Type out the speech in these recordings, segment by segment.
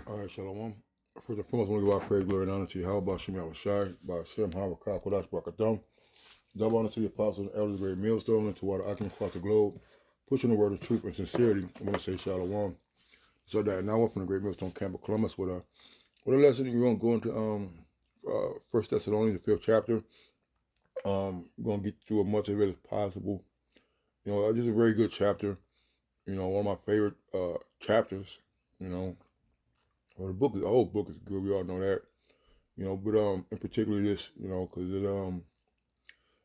All right, Shalom. First and foremost, I want to give our praise, glory, and honor to you. How about Shemi Awashai, by Shem Harakah, Kodash Brakadam. Double honor to the apostles and elders of the great millstone and to all the icons across the globe, pushing the word of truth and sincerity. I want to say Shalom. So that now from the great millstone camp of Columbus with a lesson. We're going to go into First Thessalonians, the 5th chapter. We're going to get through as much of it as possible. You know, this is a very good chapter. You know, one of my favorite chapters. You know, well, the whole book is good. We all know that. You know, but in particular this, you know, because it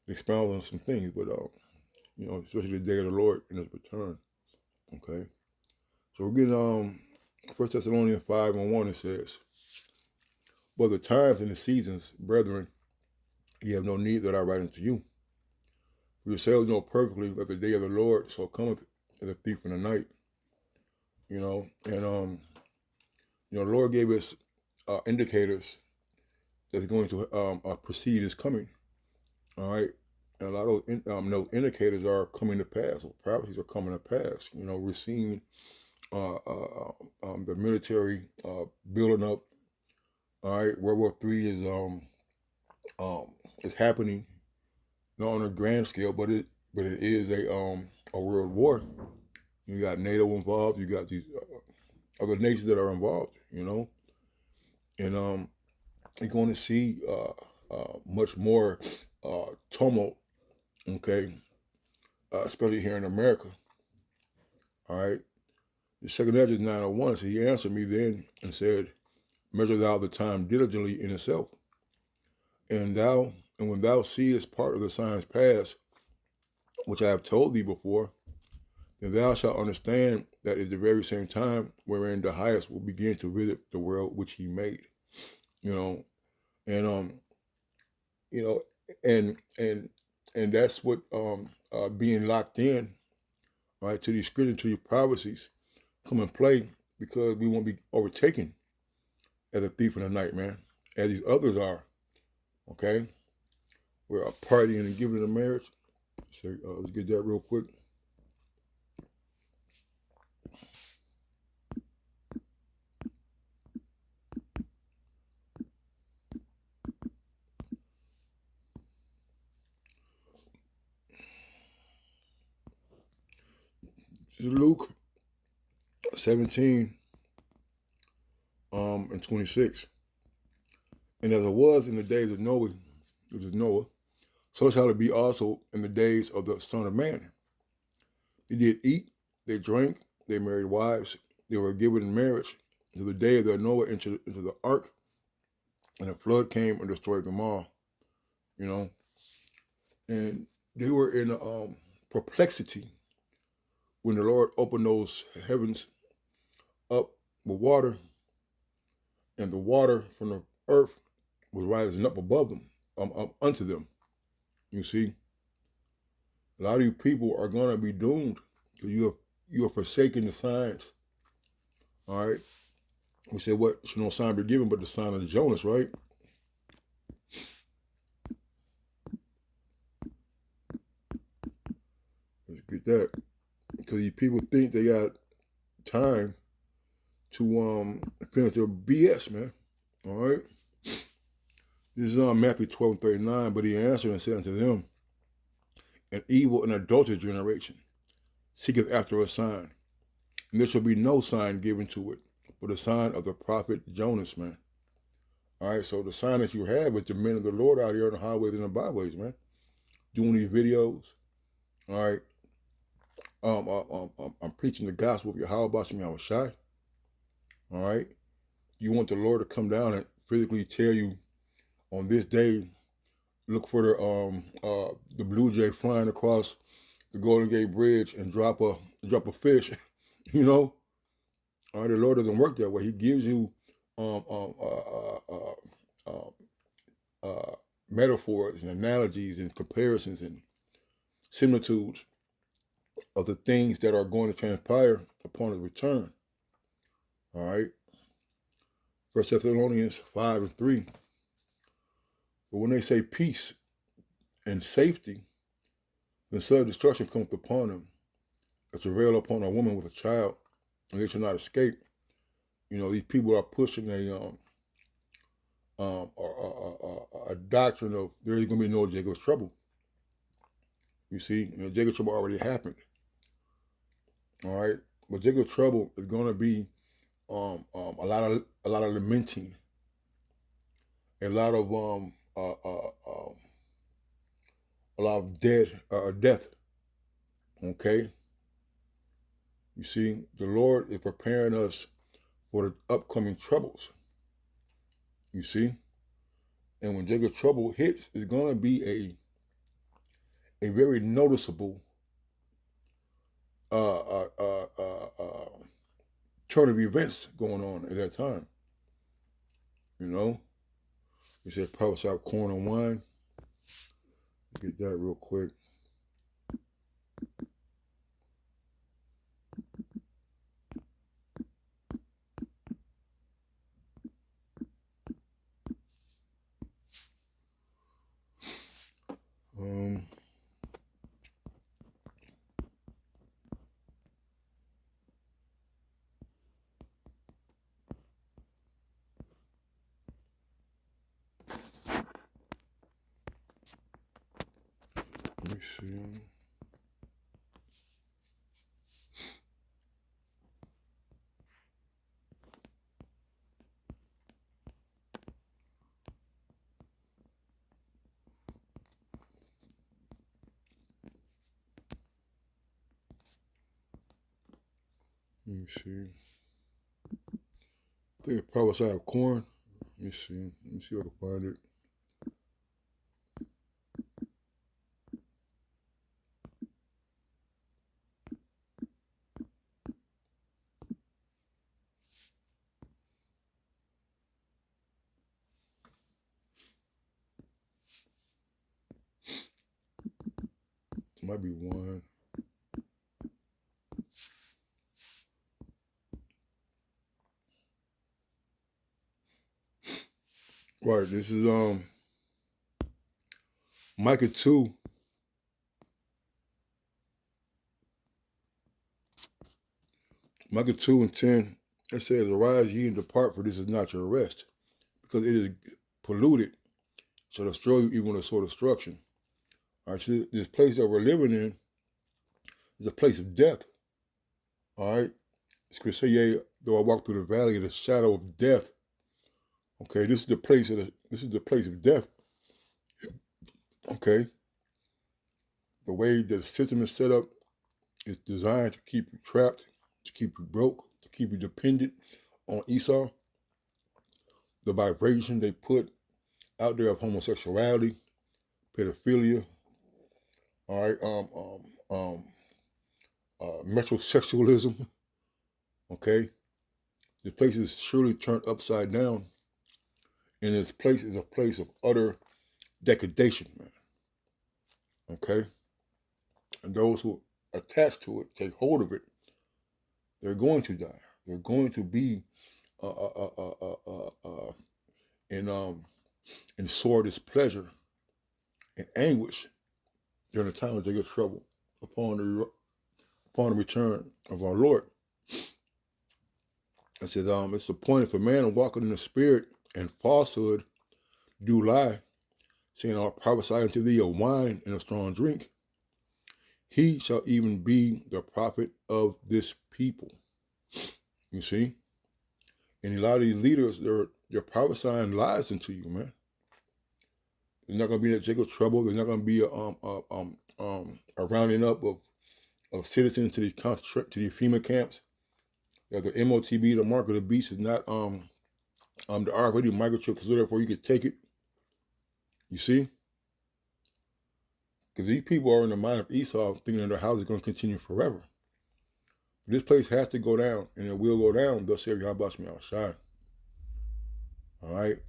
expounds on some things. But you know, especially the day of the Lord and His return. Okay, so we're getting First Thessalonians 5:1. It says, "But the times and the seasons, brethren, ye have no need that I write unto you. For yourselves know perfectly that the day of the Lord so cometh as a thief in the night." You know, and you know, the Lord gave us indicators that's going to precede His coming. All right. And a lot of those indicators are coming to pass, or prophecies are coming to pass. You know, we're seeing the military building up. All right, World War III is happening, not on a grand scale, but it is a world war. You got NATO involved. You got these other nations that are involved. You know, and you're going to see much more tumult. Okay, especially here in America. All right. The second Ezra 9:01 says, "He answered me then and said, Measure thou the time diligently in itself, and when thou seest part of the signs past, which I have told thee before, then thou shalt understand that is the very same time wherein the highest will begin to visit the world which He made." You know, and you know, and that's what being locked in, right, to these scriptures, to your prophecies, come and play, because we won't be overtaken as a thief in the night, man, as these others are. Okay, we're partying and giving a marriage. So let's get that real quick. This is Luke 17 and 26. "And as it was in the days of Noah, which is Noah, so shall it be also in the days of the Son of Man. They did eat, they drank, they married wives, they were given in marriage until the day that Noah entered into the ark, and the flood came and destroyed them all." You know, and they were in perplexity when the Lord opened those heavens up with water, and the water from the earth was rising up above them, unto them. You see, a lot of you people are gonna be doomed because you have forsaken the signs. All right, we said, what should no sign be given but the sign of Jonas, right? Let's get that, because these people think they got time to finish their BS, man. All right. This is Matthew 12:39. "But he answered and said unto them, An evil and adulterous generation seeketh after a sign, and there shall be no sign given to it, but the sign of the prophet Jonas," man. All right, so the sign that you have is the men of the Lord out here on the highways and the byways, man, doing these videos. All right, I'm preaching the gospel of Yahweh Shem Yahushai. All right, you want the Lord to come down and physically tell you on this day, look for the blue jay flying across the Golden Gate Bridge and drop a fish. You know, all right, the Lord doesn't work that way. He gives you metaphors and analogies and comparisons and similitudes of the things that are going to transpire upon His return. All right. First Thessalonians 5:3. "But when they say peace and safety, then sudden destruction cometh upon them, as travail upon a woman with a child, and they shall not escape. these people are pushing a doctrine of there is going to be no Jacob's trouble. You see, Jacob's trouble already happened. All right, but Jacob's trouble is going to be a lot of lamenting, a lot of death. Okay, you see, the Lord is preparing us for the upcoming troubles. You see, and when Jacob's trouble hits, it's going to be a very noticeable turn of events going on at that time. He said, prophesy corn and wine. Get that real quick. Let me see. Let me see. I think it prophesy corn. Let me see. Let me see if I can find it. It might be one. Right. This is Micah 2. Micah 2:10. It says, arise ye and depart, for this is not your rest, because it is polluted, shall destroy you even with a sore destruction. All right, so this place that we're living in is a place of death. All right. Scripture say, yea, though I walk through the valley of the shadow of death. Okay, this is the place of death. Okay. The way the system is set up is designed to keep you trapped, to keep you broke, to keep you dependent on Esau. The vibration they put out there of homosexuality, pedophilia, all right, metrosexualism. Okay, the place is surely turned upside down, and this place is a place of utter degradation, man. Okay, and those who attach to it, take hold of it, they're going to die. They're going to be in sore displeasure and anguish during the time that they get trouble upon the return of our Lord. I said, it's appointed for man walking in the spirit and falsehood do lie, saying, I'll prophesy unto thee a wine and a strong drink. He shall even be the prophet of this people. You see? And a lot of these leaders, they're prophesying lies into you, man. There's not going to be that Jacob's trouble. There's not going to be a rounding up of citizens to these FEMA camps. The MOTB, the mark of the beast, is not the RFID microchip, so therefore you can take it. You see? Because these people are in the mind of Esau, thinking that their house is going to continue forever. This place has to go down, and it will go down. Thus saith Yahweh me outside. All right.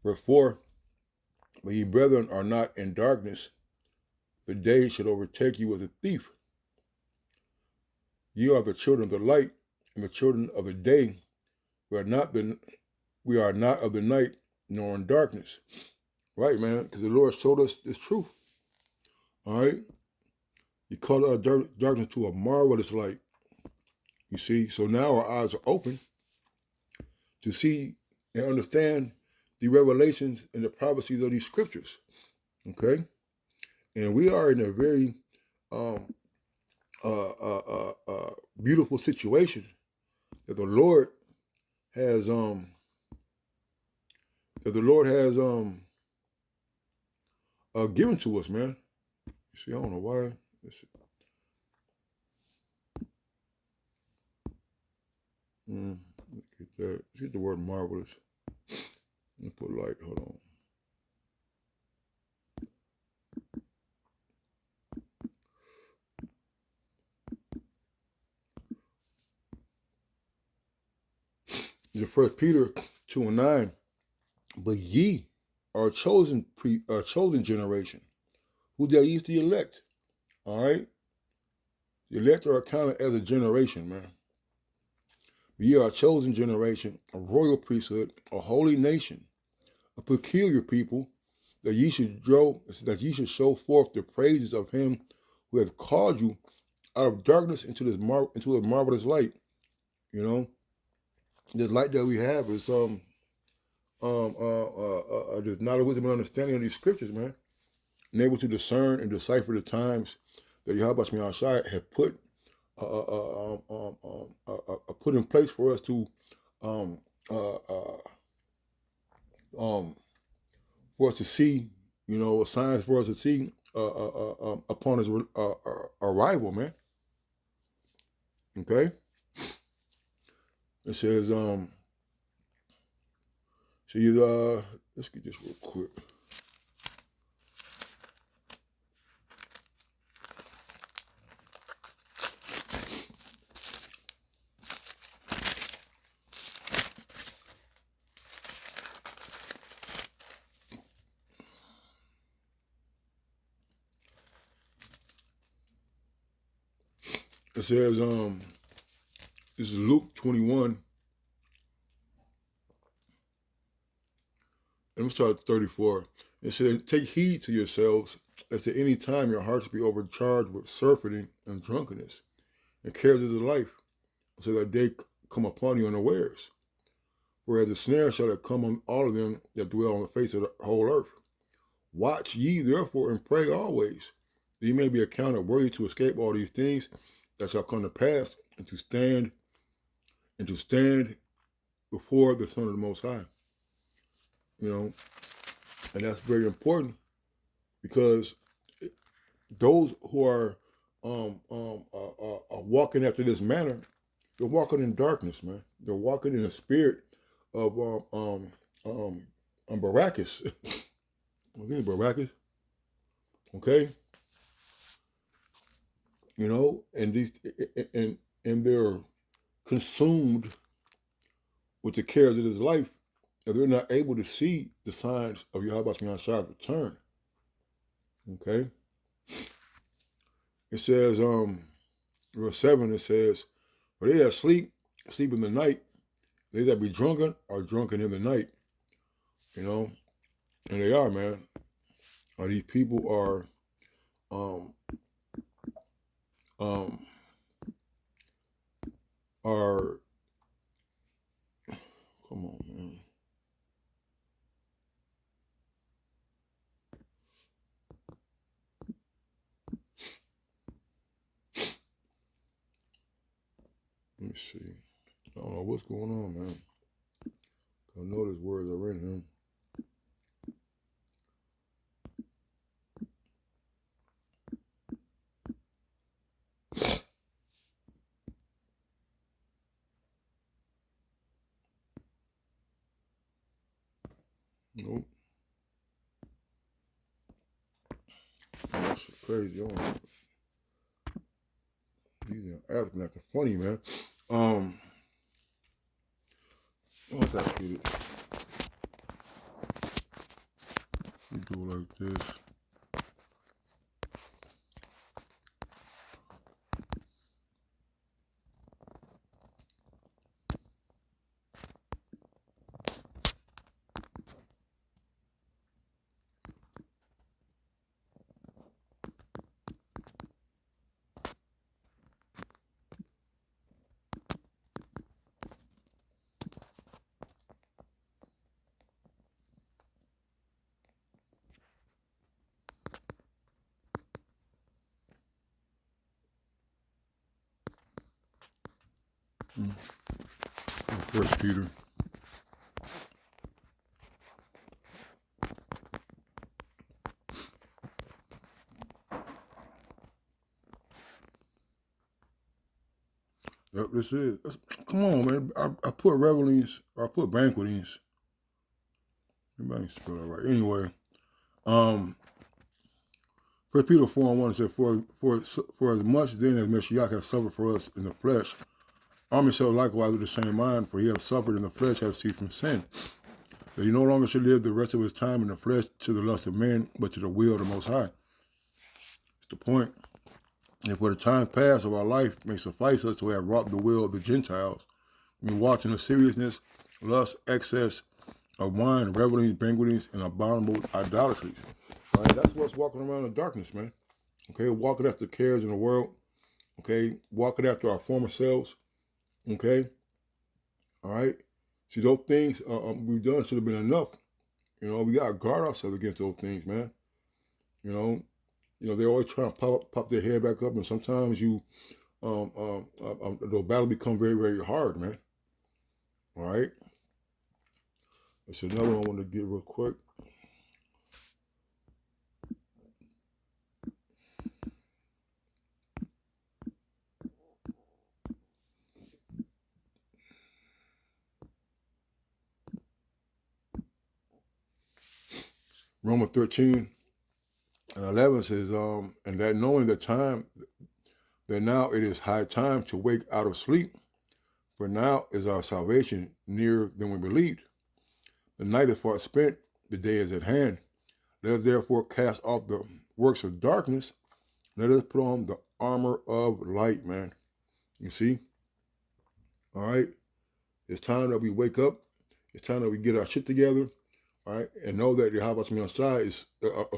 Verse 4. But ye brethren are not in darkness, the day should overtake you as a thief. Ye are the children of the light and the children of the day. We are not of the night, nor in darkness. Right, man? Because the Lord showed us this truth. All right? He called our darkness to a marvelous light. You see, so now our eyes are open to see and understand the revelations and the prophecies of these scriptures. Okay, and we are in a very um, beautiful situation that the Lord has given to us, man. You see, I don't know why. Look at that. Let's get the word marvelous. Let me put light. Hold on. The First Peter 2:9. But ye are a chosen generation. Who that ye is the elect? All right, the elect are accounted as a generation, man. Ye are a chosen generation, a royal priesthood, a holy nation, a peculiar people, that ye should show forth the praises of him who hath called you out of darkness into into a marvelous light. You know, this light that we have is there's not a wisdom and understanding of these scriptures, man, and able to discern and decipher the times that Yahweh Shemi Shai had put in place for us to um, uh, uh, um, for us to see, you know, signs for us to see upon his arrival, man. Okay, it says, let's get this real quick. It says, this is Luke 21. Let me start at 34. It says, take heed to yourselves, lest at any time your hearts be overcharged with surfeiting and drunkenness, and cares of the life, so that they come upon you unawares. Whereas the snare shall come on all of them that dwell on the face of the whole earth. Watch ye therefore and pray always, that ye may be accounted worthy to escape all these things that shall come to pass, and to stand before the Son of the Most High. You know, and that's very important, because those who are walking after this manner, they're walking in darkness, man. They're walking in a spirit of Barabbas. Okay, Barabbas. Okay, you know, and they're consumed with the cares of this life, and they're not able to see the signs of Yahweh Shai's return. Okay, it says, verse 7. It says, "For they that sleep in the night; they that be drunken are drunken in the night." You know, and they are, man. These people are um um are come on, man. Let me see. I don't know what's going on, man. I know there's words are in him. Nope. That's crazy. These are acting like funny, man. I gotta get it. You do it like this. First Peter. Yep, this is. Come on, man. I put revelings, or I put banquetings. Everybody spell that right. Anyway, First Peter 4:1 said, for as much then as Mashiach has suffered for us in the flesh, army shall likewise with the same mind, for he has suffered in the flesh, has ceased from sin, that he no longer should live the rest of his time in the flesh to the lust of men, but to the will of the Most High. That's the point. And for the time past of our life may suffice us to have wrought the will of the Gentiles, we walked in the seriousness, lust, excess of wine, revelings, banquetings, and abominable idolatries. All right, that's what's walking around in darkness, man. Okay, walking after the cares in the world. Okay, walking after our former selves. Okay, all right. See, those things we've done should have been enough. You know, we gotta guard ourselves against those things, man. You know, they always try to pop their head back up, and sometimes the battle become very, very hard, man. All right. That's another one I want to get real quick. Romans 13:11 says, and that knowing the time, that now it is high time to wake out of sleep, for now is our salvation nearer than we believed. The night is far spent, the day is at hand. Let us therefore cast off the works of darkness. Let us put on the armor of light, man. You see? All right? It's time that we wake up. It's time that we get our shit together. All right? And know that the Yahweh Shemini Shai is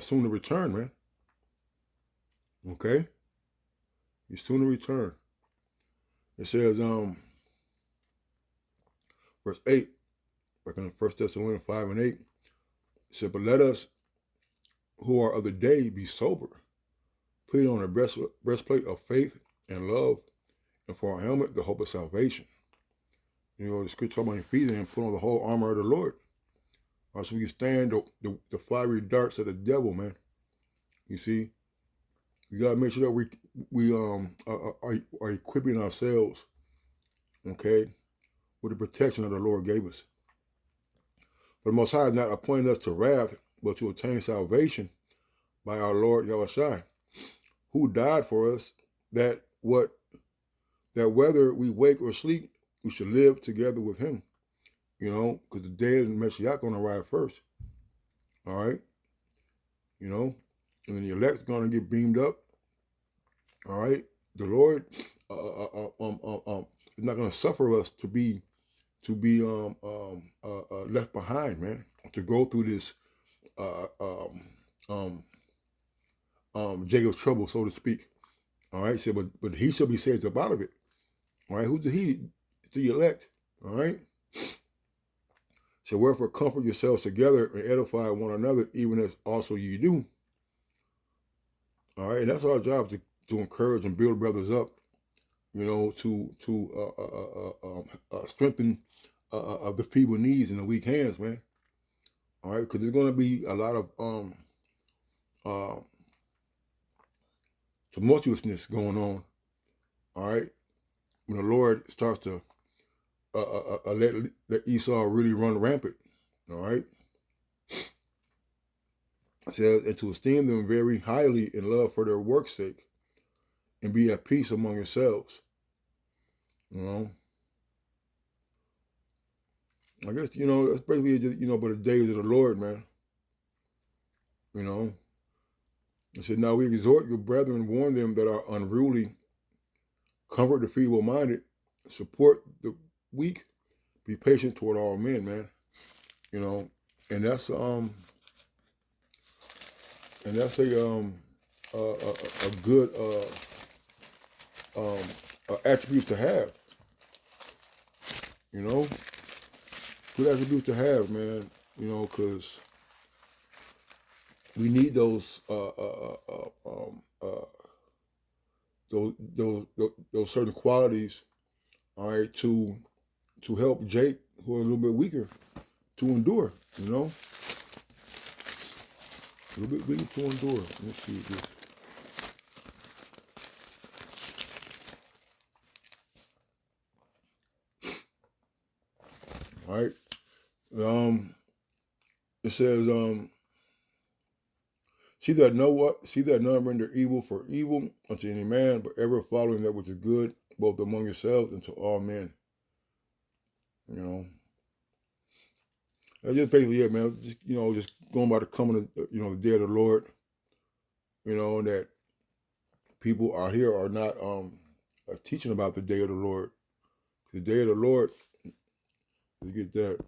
soon to return, man. Okay? He's soon to return. It says, verse 8, back in 1 Thessalonians 5:8, it said, but let us who are of the day be sober, put on a breastplate of faith and love, and for our helmet, the hope of salvation. You know, the scripture talking about Ephesians, and put on the whole armor of the Lord. So we can stand the fiery darts of the devil, man. You see, we gotta make sure that we are equipping ourselves, okay, with the protection that the Lord gave us. But the Most High has not appointed us to wrath, but to attain salvation by our Lord Yahushua, who died for us, that whether we wake or sleep, we should live together with him. You know, because the dead and Messiah gonna arrive first. All right. You know, and then the elect's gonna get beamed up. All right. The Lord is not gonna suffer us to be left behind, man. To go through this Jacob's trouble, so to speak. All right. So, but he shall be saved up out of it. All right. Who's the he? It's the elect. All right. So wherefore comfort yourselves together and edify one another, even as also you do. All right, and that's our job, to encourage and build brothers up. You know, to strengthen the feeble knees and the weak hands, man. All right, because there's going to be a lot of tumultuousness going on. All right, when the Lord starts to let Esau really run rampant. All right. It says, and to esteem them very highly in love for their work's sake, and be at peace among yourselves. You know, I guess, you know, that's basically just, you know, but the days of the Lord, man. You know, it said, now we exhort your brethren, warn them that are unruly, comfort the feeble-minded, support the weak, be patient toward all men, man. You know, and that's a good attribute to have. You know, good attribute to have, man. You know, because we need those certain qualities, all right, to to help Jake, who are a little bit weaker, to endure, you know? A little bit weaker to endure. Let me see this. All right. It says, see that none render evil for evil unto any man, but ever following that which is good, both among yourselves and to all men. You know. And just basically, yeah, man, just, just going by the coming of, the day of the Lord, that people out here are not teaching about the day of the Lord. The day of the Lord, you get that.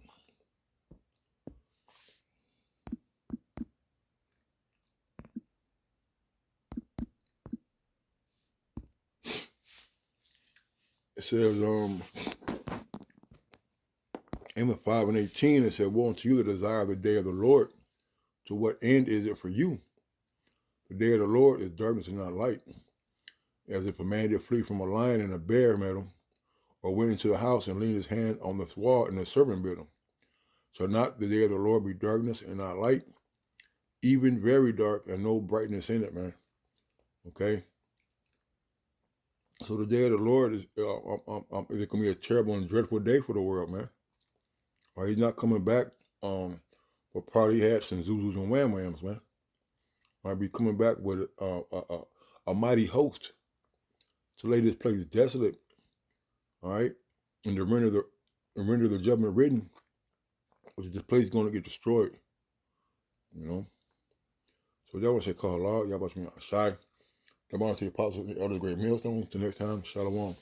It says, Amos 5:18, it said, woe unto you that desire the day of the Lord. To what end is it for you? The day of the Lord is darkness and not light. As if a man did flee from a lion and a bear met him, or went into the house and leaned his hand on the wall and the serpent bit him. Shall not the day of the Lord be darkness and not light? Even very dark and no brightness in it, man. Okay? So the day of the Lord is going to be a terrible and dreadful day for the world, man. Or he's not coming back for party hats and Zulus and Wham Whams, man. Might be coming back with a mighty host to lay this place desolate, all right, and to render the judgment written, which this place is going to get destroyed, you know. So y'all want to say call law, y'all about to be shy. Y'all want to say apostles and the other great millstones. Till next time, shalom.